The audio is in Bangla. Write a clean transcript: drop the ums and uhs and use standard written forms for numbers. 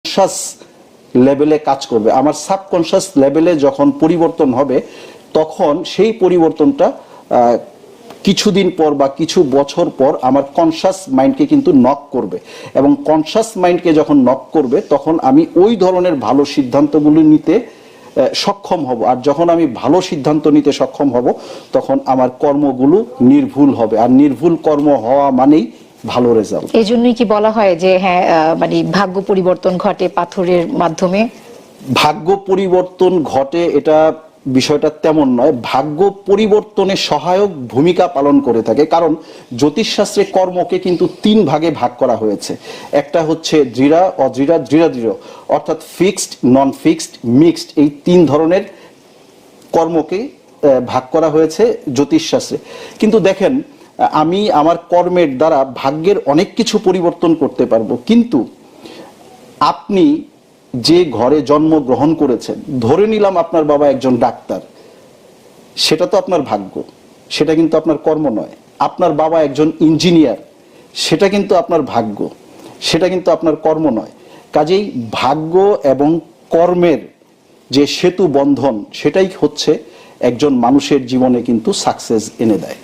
কনসাস লেভেলে কাজ করবে। আমার সাবকনসাস লেভেলে যখন পরিবর্তন হবে তখন সেই পরিবর্তনটা কিছুদিন পর বা কিছু বছর পর আমার কনসাস মাইন্ডকে কিন্তু নক করবে, এবং কনসাস মাইন্ডকে যখন নক করবে তখন আমি ওই ধরনের ভালো সিদ্ধান্তগুলো নিতে সক্ষম হব। আর যখন আমি ভালো সিদ্ধান্ত নিতে সক্ষম হব তখন আমার কর্মগুলো নির্ভুল হবে, আর নির্ভুল কর্ম হওয়া মানেই ভালো রেজাল্ট। এই জন্যই কি বলা হয় যে হ্যাঁ মানে ভাগ্য পরিবর্তন ঘটে পাথরের মাধ্যমে? ভাগ্য পরিবর্তন ঘটে এটা বিষয়টা তেমন নয়, ভাগ্য পরিবর্তনে সহায়ক ভূমিকা পালন করে থাকে। কারণ জ্যোতিষশাস্ত্রে কর্মকে কিন্তু 3 ভাগে ভাগ করা হয়েছে। একটা হচ্ছে দৃঢ়, অদৃঢ়, দৃঢ় দৃঢ়, অর্থাৎ ফিক্সড, নন ফিক্সড, মিক্সড, এই 3 ধরনের কর্মকে ভাগ করা হয়েছে জ্যোতিষশাস্ত্রে। কিন্তু দেখেন, আমি আমার কর্মের দ্বারা ভাগ্যের অনেক কিছু পরিবর্তন করতে পারবো, কিন্তু আপনি যে ঘরে জন্মগ্রহণ করেছেন, ধরে নিলাম আপনার বাবা একজন ডাক্তার, সেটা তো আপনার ভাগ্য, সেটা কিন্তু আপনার কর্ম নয়। আপনার বাবা একজন ইঞ্জিনিয়ার, সেটা কিন্তু আপনার ভাগ্য, সেটা কিন্তু আপনার কর্ম নয়। কাজেই ভাগ্য এবং কর্মের যে সেতু বন্ধন, সেটাই হচ্ছে একজন মানুষের জীবনে কিন্তু সাকসেস এনে দেয়।